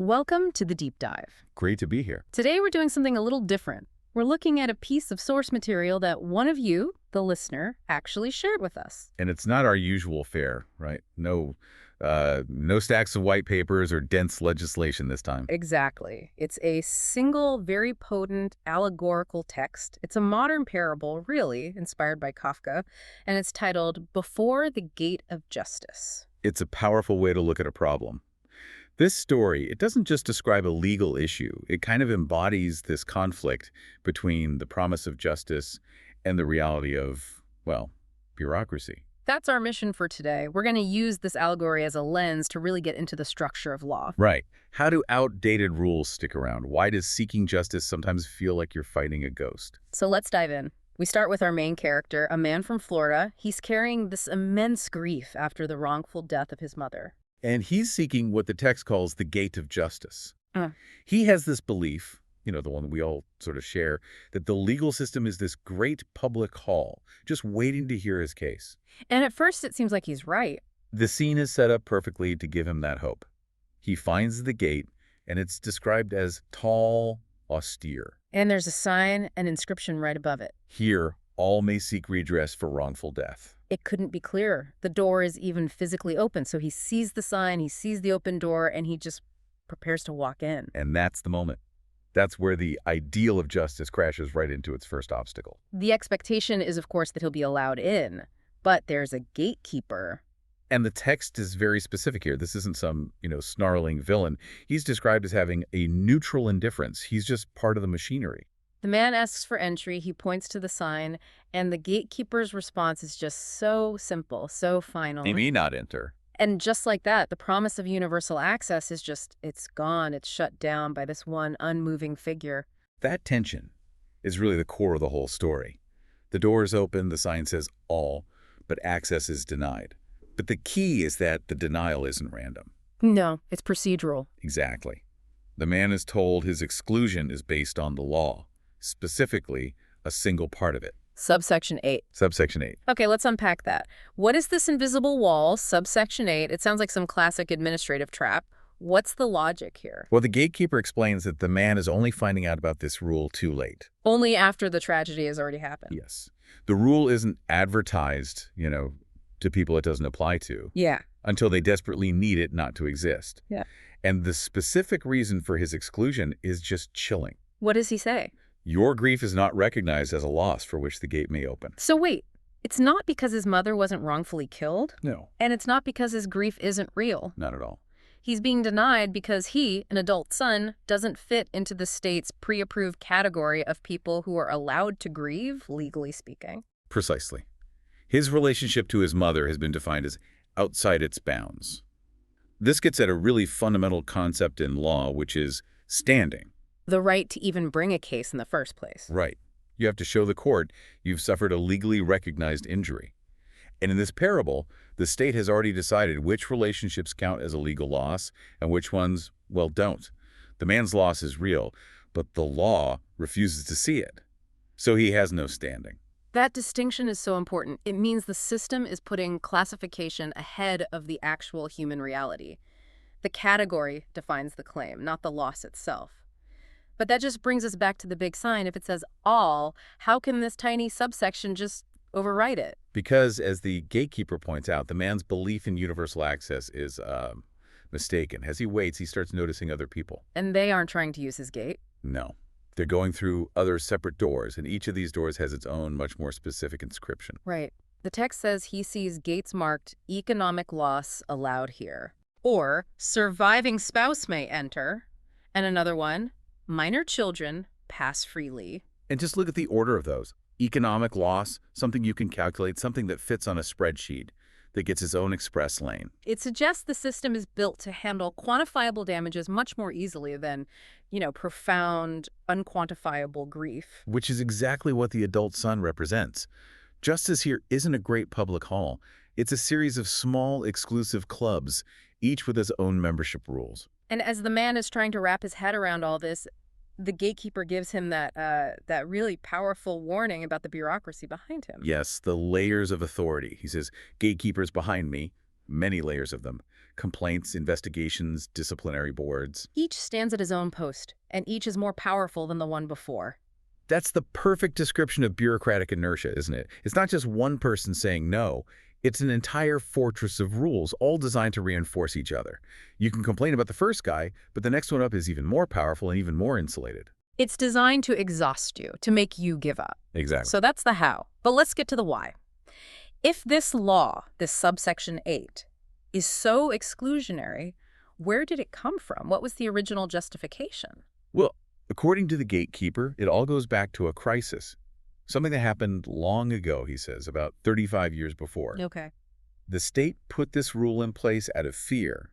Welcome to the Deep Dive. Great to be here. Today we're doing something a little different. We're looking at a piece of source material that one of you, the listener, actually shared with us. And it's not our usual fare, right? No stacks of white papers or dense legislation this time. Exactly. It's a single, very potent, allegorical text. It's a modern parable, really, inspired by Kafka, and it's titled Before the Gate of Justice. It's a powerful way to look at a problem. This story, it doesn't just describe a legal issue. It kind of embodies this conflict between the promise of justice and the reality of, well, bureaucracy. That's our mission for today. We're going to use this allegory as a lens to really get into the structure of law. Right. How do outdated rules stick around? Why does seeking justice sometimes feel like you're fighting a ghost? So let's dive in. We start with our main character, a man from Florida. He's carrying this immense grief after the wrongful death of his mother. And he's seeking what the text calls the gate of justice. He has this belief, the one that we all sort of share, that the legal system is this great public hall, just waiting to hear his case. And at first it seems like he's right. The scene is set up perfectly to give him that hope. He finds the gate, and it's described as tall, austere. And there's a sign, an inscription right above it. Here, all may seek redress for wrongful death. It couldn't be clearer. The door is even physically open, so he sees the sign, he sees the open door, and he just prepares to walk in. And that's the moment. That's where the ideal of justice crashes right into its first obstacle. The expectation is, of course, that he'll be allowed in, but there's a gatekeeper. And the text is very specific here. This isn't some, snarling villain. He's described as having a neutral indifference. He's just part of the machinery. The man asks for entry, he points to the sign, and the gatekeeper's response is just so simple, so final. He may not enter. And just like that, the promise of universal access is just, it's gone, it's shut down by this one unmoving figure. That tension is really the core of the whole story. The door is open, the sign says all, but access is denied. But the key is that the denial isn't random. No, it's procedural. Exactly. The man is told his exclusion is based on the law, specifically a single part of it. Subsection 8. Subsection 8. Okay, let's unpack that. What is this invisible wall, subsection 8? It sounds like some classic administrative trap. What's the logic here? Well, the gatekeeper explains that the man is only finding out about this rule too late. Only after the tragedy has already happened. Yes. The rule isn't advertised, to people it doesn't apply to. Yeah. Until they desperately need it not to exist. Yeah. And the specific reason for his exclusion is just chilling. What does he say? Your grief is not recognized as a loss for which the gate may open. So wait, it's not because his mother wasn't wrongfully killed? No. And it's not because his grief isn't real? Not at all. He's being denied because he, an adult son, doesn't fit into the state's pre-approved category of people who are allowed to grieve, legally speaking. Precisely. His relationship to his mother has been defined as outside its bounds. This gets at a really fundamental concept in law, which is standing. The right to even bring a case in the first place. Right. You have to show the court you've suffered a legally recognized injury. And in this parable, the state has already decided which relationships count as a legal loss and which ones, well, don't. The man's loss is real, but the law refuses to see it. So he has no standing. That distinction is so important. It means the system is putting classification ahead of the actual human reality. The category defines the claim, not the loss itself. But that just brings us back to the big sign. If it says all, how can this tiny subsection just overwrite it? Because, as the gatekeeper points out, the man's belief in universal access is mistaken. As he waits, he starts noticing other people. And they aren't trying to use his gate? No. They're going through other separate doors, and each of these doors has its own, much more specific inscription. Right. The text says he sees gates marked economic loss allowed here. Or surviving spouse may enter. And another one, minor children pass freely. And just look at the order of those. Economic loss, something you can calculate, something that fits on a spreadsheet, that gets its own express lane. It suggests the system is built to handle quantifiable damages much more easily than, profound, unquantifiable grief. Which is exactly what the adult son represents. Justice here isn't a great public hall. It's a series of small, exclusive clubs, each with its own membership rules. And as the man is trying to wrap his head around all this, the gatekeeper gives him that really powerful warning about the bureaucracy behind him. Yes, the layers of authority. He says, gatekeepers behind me, many layers of them, complaints, investigations, disciplinary boards. Each stands at his own post, and each is more powerful than the one before. That's the perfect description of bureaucratic inertia, isn't it? It's not just one person saying no. It's an entire fortress of rules, all designed to reinforce each other. You can complain about the first guy, but the next one up is even more powerful and even more insulated. It's designed to exhaust you, to make you give up. Exactly. So that's the how. But let's get to the why. If this law, this subsection 8, is so exclusionary, where did it come from? What was the original justification? Well, according to the gatekeeper, it all goes back to a crisis. Something that happened long ago, he says, about 35 years before. Okay. The state put this rule in place out of fear,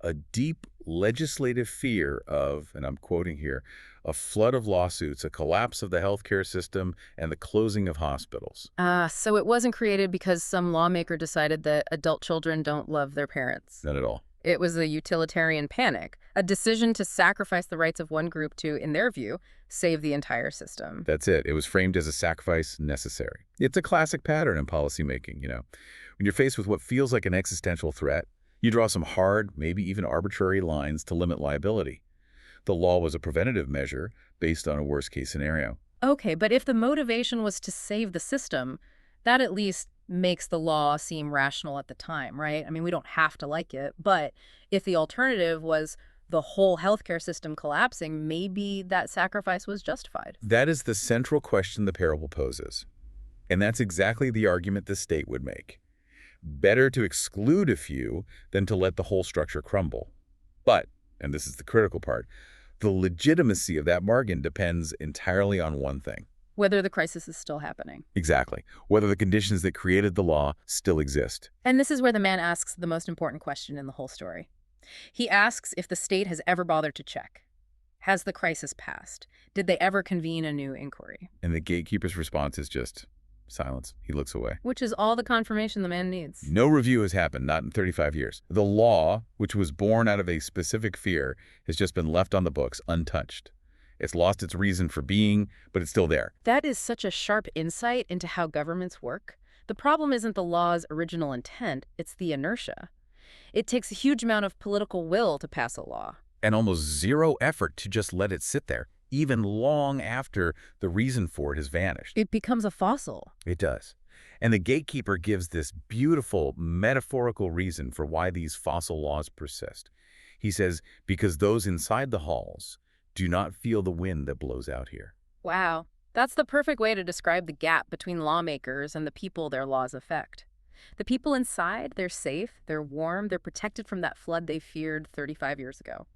a deep legislative fear of, and I'm quoting here, a flood of lawsuits, a collapse of the healthcare system, and the closing of hospitals. So it wasn't created because some lawmaker decided that adult children don't love their parents. Not at all. It was a utilitarian panic, a decision to sacrifice the rights of one group to, in their view, save the entire system. That's it. It was framed as a sacrifice necessary. It's a classic pattern in policymaking, When you're faced with what feels like an existential threat, you draw some hard, maybe even arbitrary lines to limit liability. The law was a preventative measure based on a worst-case scenario. Okay, but if the motivation was to save the system, that at least makes the law seem rational at the time, right? I mean, we don't have to like it, but if the alternative was the whole healthcare system collapsing, maybe that sacrifice was justified. That is the central question the parable poses. And that's exactly the argument the state would make. Better to exclude a few than to let the whole structure crumble. But, and this is the critical part, the legitimacy of that bargain depends entirely on one thing. Whether the crisis is still happening. Exactly. Whether the conditions that created the law still exist. And this is where the man asks the most important question in the whole story. He asks if the state has ever bothered to check. Has the crisis passed? Did they ever convene a new inquiry? And the gatekeeper's response is just silence. He looks away. Which is all the confirmation the man needs. No review has happened, not in 35 years. The law, which was born out of a specific fear, has just been left on the books untouched. It's lost its reason for being, but it's still there. That is such a sharp insight into how governments work. The problem isn't the law's original intent, it's the inertia. It takes a huge amount of political will to pass a law. And almost zero effort to just let it sit there, even long after the reason for it has vanished. It becomes a fossil. It does. And the gatekeeper gives this beautiful metaphorical reason for why these fossil laws persist. He says, because those inside the halls do not feel the wind that blows out here. Wow. That's the perfect way to describe the gap between lawmakers and the people their laws affect. The people inside, they're safe, they're warm, they're protected from that flood they feared 35 years ago.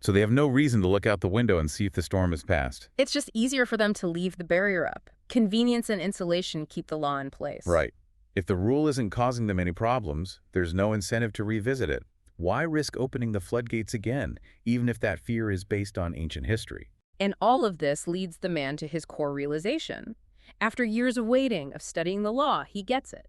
So they have no reason to look out the window and see if the storm has passed. It's just easier for them to leave the barrier up. Convenience and insulation keep the law in place. Right. If the rule isn't causing them any problems, there's no incentive to revisit it. Why risk opening the floodgates again, even if that fear is based on ancient history? And all of this leads the man to his core realization. After years of waiting, of studying the law, he gets it.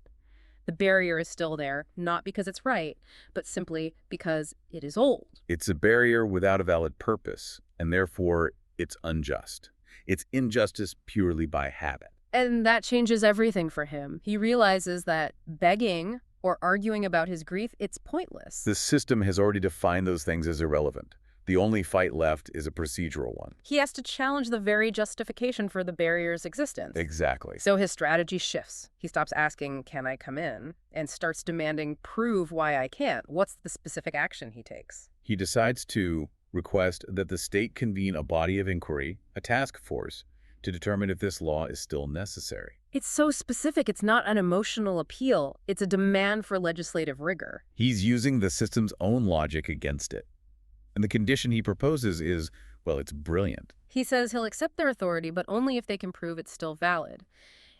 The barrier is still there, not because it's right, but simply because it is old. It's a barrier without a valid purpose, and therefore it's unjust. It's injustice purely by habit. And that changes everything for him. He realizes that begging or arguing about his grief, it's pointless. The system has already defined those things as irrelevant. The only fight left is a procedural one. He has to challenge the very justification for the barrier's existence. Exactly. So his strategy shifts. He stops asking, can I come in? And starts demanding, prove why I can't. What's the specific action he takes? He decides to request that the state convene a body of inquiry, a task force, to determine if this law is still necessary. It's so specific. It's not an emotional appeal. It's a demand for legislative rigor. He's using the system's own logic against it. And the condition he proposes is, well, it's brilliant. He says he'll accept their authority, but only if they can prove it's still valid.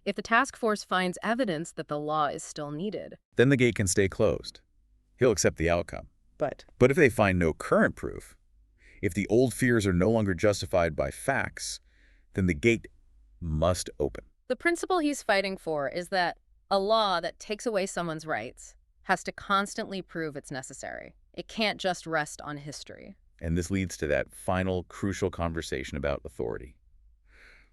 If the task force finds evidence that the law is still needed. Then the gate can stay closed. He'll accept the outcome. But if they find no current proof, if the old fears are no longer justified by facts, then the gate must open. the principle he's fighting for is that a law that takes away someone's rights has to constantly prove it's necessary. It can't just rest on history. And this leads to that final crucial conversation about authority.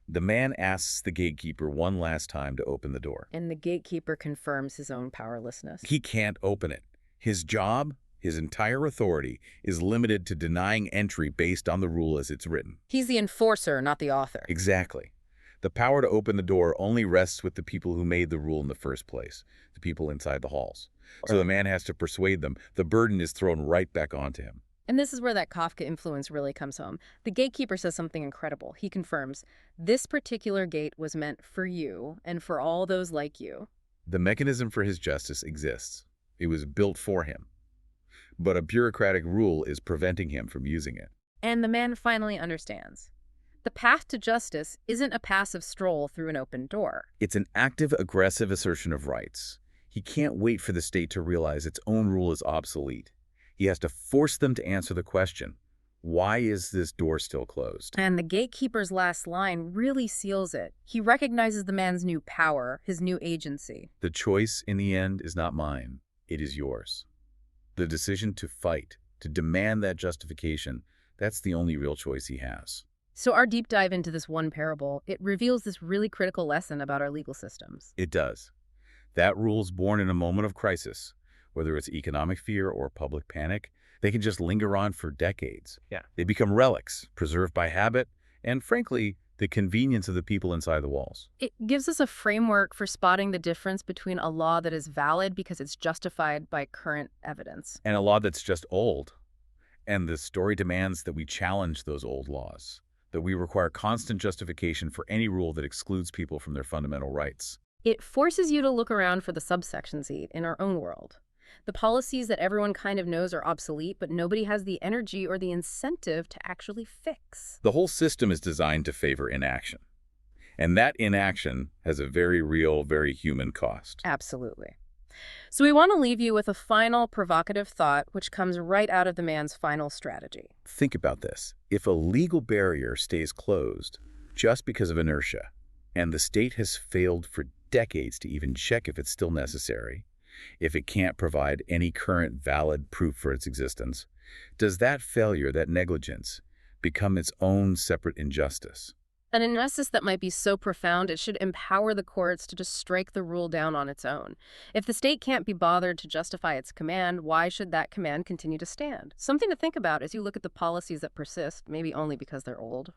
The man asks the gatekeeper one last time to open the door. And the gatekeeper confirms his own powerlessness. He can't open it. His job? His entire authority is limited to denying entry based on the rule as it's written. He's the enforcer, not the author. Exactly. The power to open the door only rests with the people who made the rule in the first place, the people inside the halls. So the man has to persuade them. The burden is thrown right back onto him. And this is where that Kafka influence really comes home. The gatekeeper says something incredible. He confirms, this particular gate was meant for you and for all those like you. The mechanism for his justice exists. It was built for him. But a bureaucratic rule is preventing him from using it. And the man finally understands. The path to justice isn't a passive stroll through an open door. It's an active, aggressive assertion of rights. He can't wait for the state to realize its own rule is obsolete. He has to force them to answer the question, why is this door still closed? And the gatekeeper's last line really seals it. He recognizes the man's new power, his new agency. The choice, in the end, is not mine. It is yours. The decision to fight, to demand that justification, that's the only real choice he has. So our deep dive into this one parable, it reveals this really critical lesson about our legal systems. It does. That rule's born in a moment of crisis. Whether it's economic fear or public panic, they can just linger on for decades. Yeah. They become relics, preserved by habit, and frankly, the convenience of the people inside the walls. It gives us a framework for spotting the difference between a law that is valid because it's justified by current evidence. And a law that's just old. And the story demands that we challenge those old laws, that we require constant justification for any rule that excludes people from their fundamental rights. It forces you to look around for the subsections in our own world. The policies that everyone kind of knows are obsolete, but nobody has the energy or the incentive to actually fix. The whole system is designed to favor inaction. And that inaction has a very real, very human cost. Absolutely. So we want to leave you with a final provocative thought, which comes right out of the man's final strategy. Think about this. If a legal barrier stays closed just because of inertia, and the state has failed for decades to even check if it's still necessary, if it can't provide any current valid proof for its existence, does that failure, that negligence, become its own separate injustice? An injustice that might be so profound it should empower the courts to just strike the rule down on its own. If the state can't be bothered to justify its command, why should that command continue to stand? Something to think about as you look at the policies that persist, maybe only because they're old.